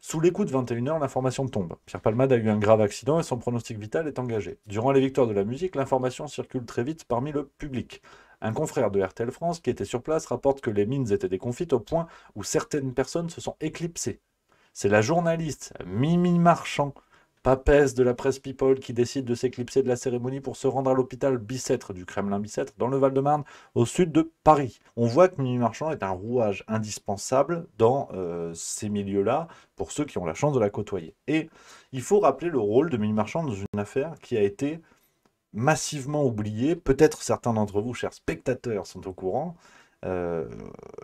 Sous les coups de 21 h, l'information tombe. Pierre Palmade a eu un grave accident et son pronostic vital est engagé. Durant les victoires de la musique, l'information circule très vite parmi le public. Un confrère de RTL France qui était sur place rapporte que les mines étaient déconfites au point où certaines personnes se sont éclipsées. C'est la journaliste Mimi Marchand, papesse de la presse People, qui décide de s'éclipser de la cérémonie pour se rendre à l'hôpital Bicêtre du Kremlin-Bicêtre, dans le Val-de-Marne, au sud de Paris. On voit que Mimi Marchand est un rouage indispensable dans ces milieux-là, pour ceux qui ont la chance de la côtoyer. Et il faut rappeler le rôle de Mimi Marchand dans une affaire qui a été massivement oubliée. Peut-être certains d'entre vous, chers spectateurs, sont au courant. Euh,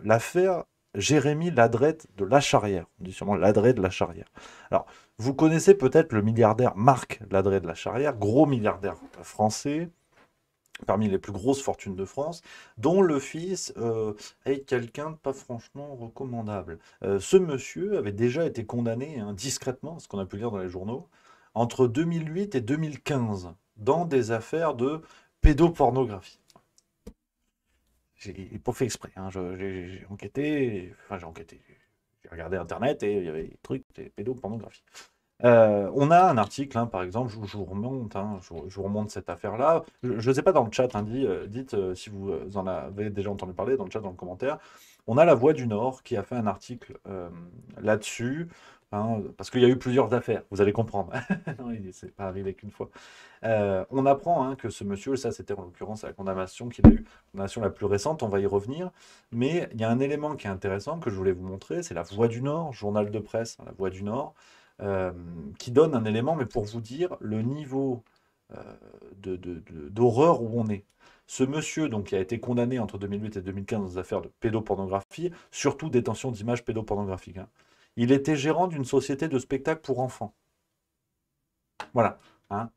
L'affaire Jérémy Ladrette de Lacharrière. On dit sûrement Ladret de Lacharrière. Alors, vous connaissez peut-être le milliardaire Marc Ladreit de Lacharrière, gros milliardaire français, parmi les plus grosses fortunes de France, dont le fils est quelqu'un de pas franchement recommandable. Ce monsieur avait déjà été condamné discrètement, ce qu'on a pu lire dans les journaux, entre 2008 et 2015, dans des affaires de pédopornographie. J'ai pas fait exprès, hein, j'ai enquêté, enfin j'ai enquêté, j'ai regardé Internet et il y avait des trucs, des pédopornographie. On a un article, par exemple, je vous remonte, je vous remonte cette affaire-là. Je ne sais pas dans le chat, dites si vous en avez déjà entendu parler, dans le chat, dans le commentaire. On a La Voix du Nord qui a fait un article là-dessus, parce qu'il y a eu plusieurs affaires, vous allez comprendre. Non, c'est pas arrivé qu'une fois. On apprend que ce monsieur, ça c'était en l'occurrence la condamnation qu'il a eue, la condamnation la plus récente, on va y revenir. Mais il y a un élément qui est intéressant que je voulais vous montrer, c'est La Voix du Nord, journal de presse, La Voix du Nord, qui donne un élément, mais pour vous dire le niveau euh, d'horreur où on est. Ce monsieur, donc, qui a été condamné entre 2008 et 2015 dans des affaires de pédopornographie, surtout détention d'images pédopornographiques, il était gérant d'une société de spectacle pour enfants. Voilà,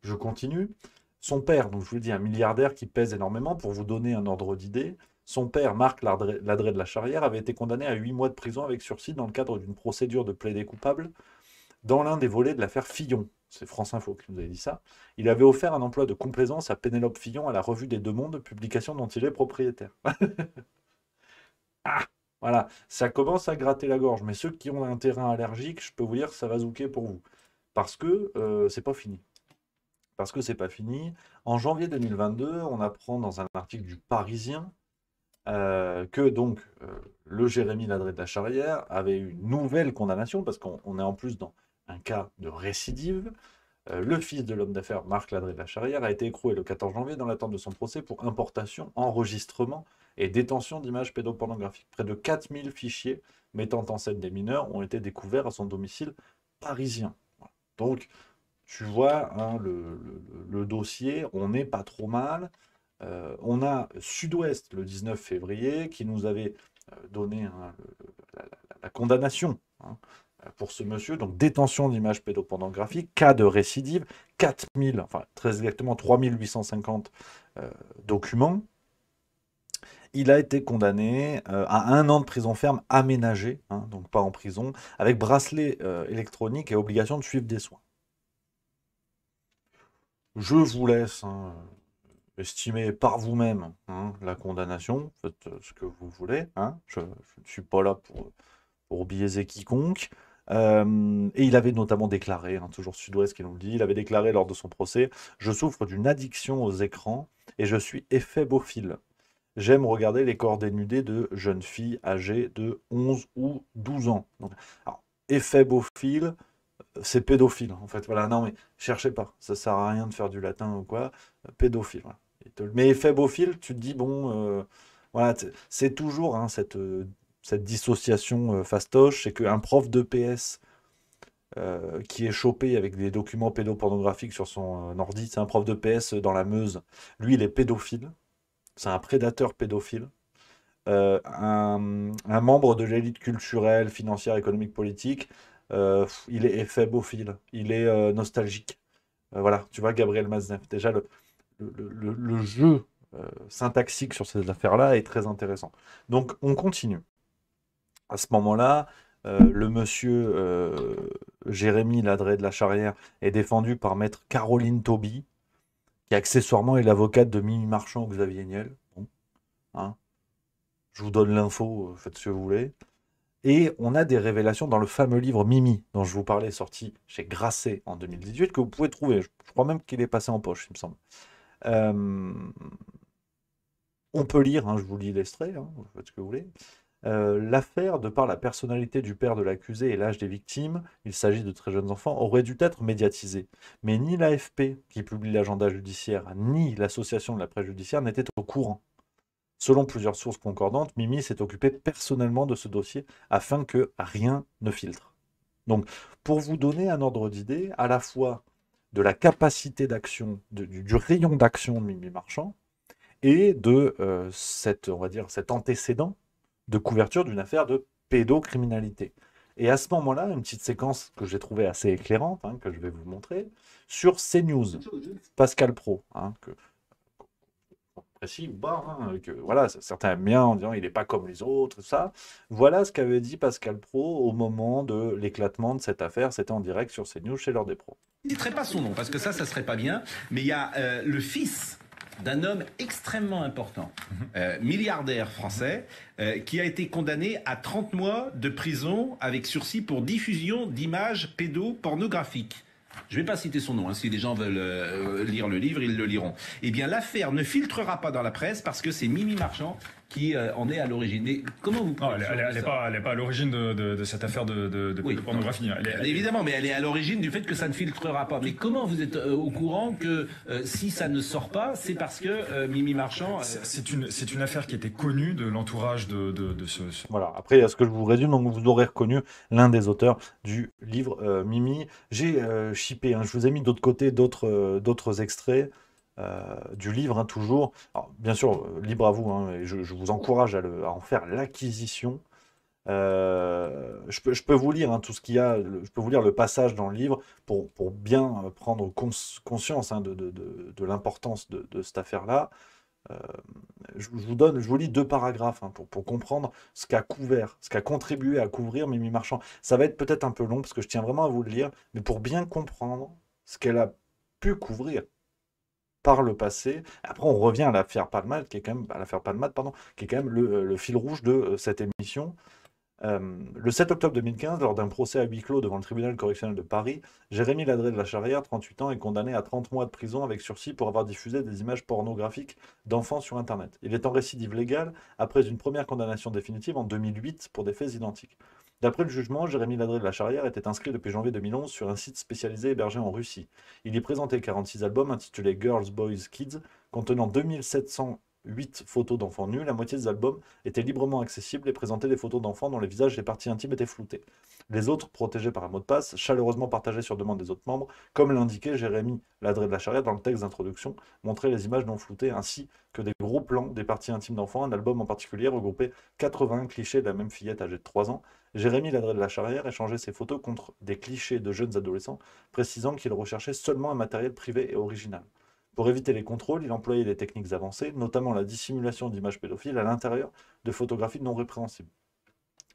je continue. Son père, donc je vous le dis, un milliardaire qui pèse énormément, pour vous donner un ordre d'idée, son père, Marc Ladreit de Lacharrière, avait été condamné à 8 mois de prison avec sursis dans le cadre d'une procédure de plaidé coupable dans l'un des volets de l'affaire Fillon. C'est France Info qui nous avait dit ça. Il avait offert un emploi de complaisance à Pénélope Fillon à la Revue des Deux Mondes, publication dont il est propriétaire. Ah, voilà, ça commence à gratter la gorge. Mais ceux qui ont un terrain allergique, je peux vous dire que ça va zouker pour vous. Parce que c'est pas fini. Parce que c'est pas fini. En janvier 2022, on apprend dans un article du Parisien que donc le Jérémy Ladreit de la Charrière avait eu une nouvelle condamnation, parce qu'on est en plus dans un cas de récidive. Le fils de l'homme d'affaires Marc Ladreit de la Charrière a été écroué le 14 janvier dans l'attente de son procès pour importation, enregistrement et détention d'images pédopornographiques. Près de 4000 fichiers mettant en scène des mineurs ont été découverts à son domicile parisien. Voilà. Donc, tu vois, le dossier, on n'est pas trop mal. On a Sud-Ouest le 19 février qui nous avait donné la condamnation pour ce monsieur, donc détention d'images pédopornographiques, cas de récidive, 4000, enfin très exactement 3850 documents. Il a été condamné à 1 an de prison ferme aménagée, donc pas en prison, avec bracelet électronique et obligation de suivre des soins. Je vous laisse estimer par vous-même la condamnation, faites ce que vous voulez. Je ne suis pas là pour biaiser quiconque. Et il avait notamment déclaré, toujours Sud-Ouest qui nous le dit, il avait déclaré lors de son procès: je souffre d'une addiction aux écrans et je suis éphébophile. J'aime regarder les corps dénudés de jeunes filles âgées de 11 ou 12 ans. Donc, alors, éphébophile, c'est pédophile, en fait. Voilà, non, mais cherchez pas. Ça sert à rien de faire du latin ou quoi. Pédophile, voilà. Mais éphébophile, tu te dis, bon, voilà, c'est toujours cette dissociation fastoche, c'est qu'un prof de PS qui est chopé avec des documents pédopornographiques sur son ordi, c'est un prof de PS dans la Meuse. Lui, il est pédophile. C'est un prédateur pédophile. Un membre de l'élite culturelle, financière, économique, politique, il est éphébophile, il est nostalgique. Voilà, tu vois, Gabriel Maznev. Déjà, le jeu syntaxique sur ces affaires-là est très intéressant. Donc, on continue. À ce moment-là, le monsieur Jérémy Ladreit de la Charrière est défendu par maître Caroline Tauby, qui accessoirement est l'avocate de Mimi Marchand ou Xavier Niel. Bon, hein. Je vous donne l'info, faites ce que vous voulez. Et on a des révélations dans le fameux livre Mimi, dont je vous parlais, sorti chez Grasset en 2018, que vous pouvez trouver. Je crois même qu'il est passé en poche, il me semble. Euh, on peut lire, hein, je vous lis l'extrait, hein, vous faites ce que vous voulez. L'affaire, de par la personnalité du père de l'accusé et l'âge des victimes, il s'agit de très jeunes enfants, aurait dû être médiatisée. Mais ni l'AFP, qui publie l'agenda judiciaire, ni l'association de la presse judiciaire n'étaient au courant. Selon plusieurs sources concordantes, Mimi s'est occupé personnellement de ce dossier afin que rien ne filtre. Donc, pour vous donner un ordre d'idée, à la fois de la capacité d'action, du rayon d'action de Mimi Marchand, et de on va dire, cet antécédent de couverture d'une affaire de pédocriminalité. Et à ce moment-là, une petite séquence que j'ai trouvée assez éclairante, hein, que je vais vous montrer, sur CNews, Pascal Praud, hein, que précis ou pas, hein, que voilà, certains aiment bien en disant il n'est pas comme les autres, tout ça. Voilà ce qu'avait dit Pascal Praud au moment de l'éclatement de cette affaire. C'était en direct sur CNews chez l'heure des pros. Je ne citerai pas son nom parce que ça serait pas bien, mais il y a le fils d'un homme extrêmement important, milliardaire français, qui a été condamné à 30 mois de prison avec sursis pour diffusion d'images pédopornographiques. Je ne vais pas citer son nom, hein. Si les gens veulent lire le livre, ils le liront. Eh bien, l'affaire ne filtrera pas dans la presse parce que c'est Mimi Marchand qui en est à l'origine. Et comment vous non, elle n'est pas à l'origine de cette affaire de oui, pornographie. Évidemment, mais elle est à l'origine du fait que ça ne filtrera pas. Mais comment vous êtes au courant que si ça ne sort pas, c'est parce que Mimi Marchand... C'est une affaire qui était connue de l'entourage de ce... Voilà, après, il y a ce que je vous résume, donc vous aurez reconnu l'un des auteurs du livre Mimi. J'ai shippé, hein, je vous ai mis d'autre côté d'autres extraits. Du livre, hein, toujours. Alors, bien sûr, libre à vous, hein, et je vous encourage à en faire l'acquisition. Je peux vous lire hein, tout ce qu'il y a, je peux vous lire le passage dans le livre pour bien prendre conscience hein, de l'importance de cette affaire-là. Je vous lis 2 paragraphes hein, pour comprendre ce qu'a couvert, ce qu'a contribué à couvrir Mimi Marchand. Ça va être peut-être un peu long parce que je tiens vraiment à vous le lire, mais pour bien comprendre ce qu'elle a pu couvrir par le passé. Après, on revient à l'affaire Palmade, qui est quand même, à l'affaire Palmade, pardon, qui est quand même le fil rouge de cette émission. Le 7 octobre 2015, lors d'un procès à huis clos devant le tribunal correctionnel de Paris, Jérémy Ladré de la Charrière, 38 ans, est condamné à 30 mois de prison avec sursis pour avoir diffusé des images pornographiques d'enfants sur Internet. Il est en récidive légale après une première condamnation définitive en 2008 pour des faits identiques. D'après le jugement, Jérémy Ladré de la Charrière était inscrit depuis janvier 2011 sur un site spécialisé hébergé en Russie. Il y présentait 46 albums intitulés Girls, Boys, Kids, contenant 2708 photos d'enfants nus. La moitié des albums étaient librement accessibles et présentaient des photos d'enfants dont les visages et parties intimes étaient floutés. Les autres, protégés par un mot de passe, chaleureusement partagés sur demande des autres membres, comme l'indiquait Jérémy Ladré de la Charrière dans le texte d'introduction, montraient les images non floutées ainsi que des gros plans des parties intimes d'enfants. Un album en particulier regroupait 80 clichés de la même fillette âgée de 3 ans. Jérémy Ladré de la Charrière échangeait ses photos contre des clichés de jeunes adolescents, précisant qu'il recherchait seulement un matériel privé et original. Pour éviter les contrôles, il employait des techniques avancées, notamment la dissimulation d'images pédophiles à l'intérieur de photographies non répréhensibles.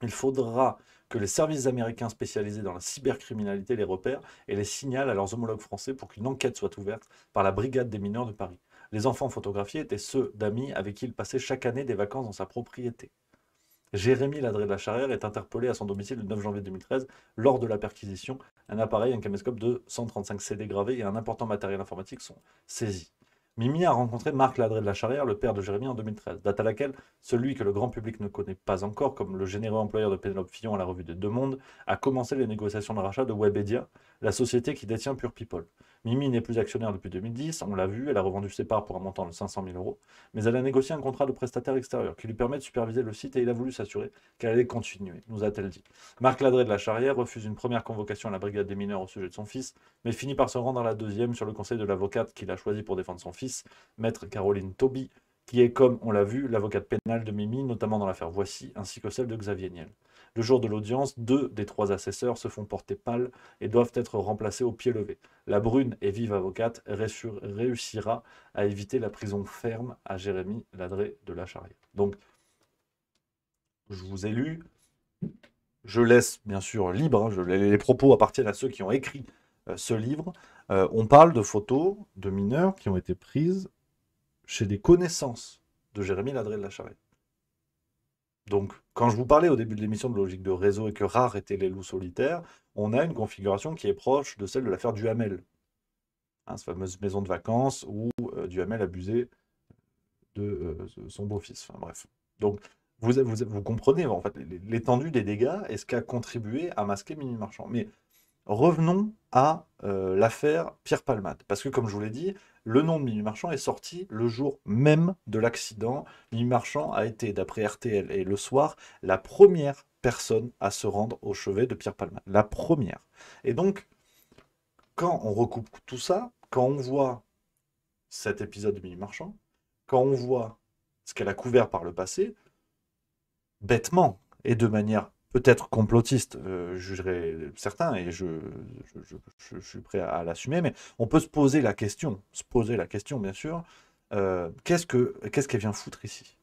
Il faudra que les services américains spécialisés dans la cybercriminalité les repèrent et les signalent à leurs homologues français pour qu'une enquête soit ouverte par la Brigade des mineurs de Paris. Les enfants photographiés étaient ceux d'amis avec qui il passait chaque année des vacances dans sa propriété. Jérémy Ladré de la Charrière est interpellé à son domicile le 9 janvier 2013 lors de la perquisition. Un appareil, un caméscope de 135 CD gravés et un important matériel informatique sont saisis. Mimi a rencontré Marc Ladré de la Charrière, le père de Jérémy, en 2013, date à laquelle celui que le grand public ne connaît pas encore, comme le généreux employeur de Pénélope Fillon à la revue des Deux Mondes, a commencé les négociations de rachat de Webedia, la société qui détient Pure People. Mimi n'est plus actionnaire depuis 2010, on l'a vu, elle a revendu ses parts pour un montant de 500 000 euros, mais elle a négocié un contrat de prestataire extérieur qui lui permet de superviser le site et il a voulu s'assurer qu'elle allait continuer, nous a-t-elle dit. Marc Ladré de la Charrière refuse une première convocation à la brigade des mineurs au sujet de son fils, mais finit par se rendre à la deuxième sur le conseil de l'avocate qu'il a choisi pour défendre son fils, maître Caroline Tauby, qui est, comme on l'a vu, l'avocate pénale de Mimi, notamment dans l'affaire Voici, ainsi que celle de Xavier Niel. Le jour de l'audience, 2 des 3 assesseurs se font porter pâles et doivent être remplacés au pied levé. La brune et vive avocate réussira à éviter la prison ferme à Jérémy Ladré de la Charrière. Donc, je vous ai lu. Je laisse bien sûr libre, hein, les propos appartiennent à ceux qui ont écrit ce livre. On parle de photos de mineurs qui ont été prises chez des connaissances de Jérémy Ladré de la Charrière. Donc, quand je vous parlais au début de l'émission de logique de réseau et que rares étaient les loups solitaires, on a une configuration qui est proche de celle de l'affaire Duhamel. Hein, cette fameuse maison de vacances où Duhamel abusait de son beau-fils. Enfin, bref. Donc, vous comprenez en fait l'étendue des dégâts et ce qui a contribué à masquer Mimi Marchand. Mais revenons à l'affaire Pierre Palmade. Parce que, comme je vous l'ai dit, le nom de Mimi Marchand est sorti le jour même de l'accident. Mimi Marchand a été, d'après RTL et Le Soir, la première personne à se rendre au chevet de Pierre Palmade. La première. Et donc, quand on recoupe tout ça, quand on voit cet épisode de Mimi Marchand, quand on voit ce qu'elle a couvert par le passé, bêtement, et de manière peut-être complotiste, jugerait certains, et je suis prêt à l'assumer, mais on peut se poser la question bien sûr, qu'est-ce qu'elle vient foutre ici?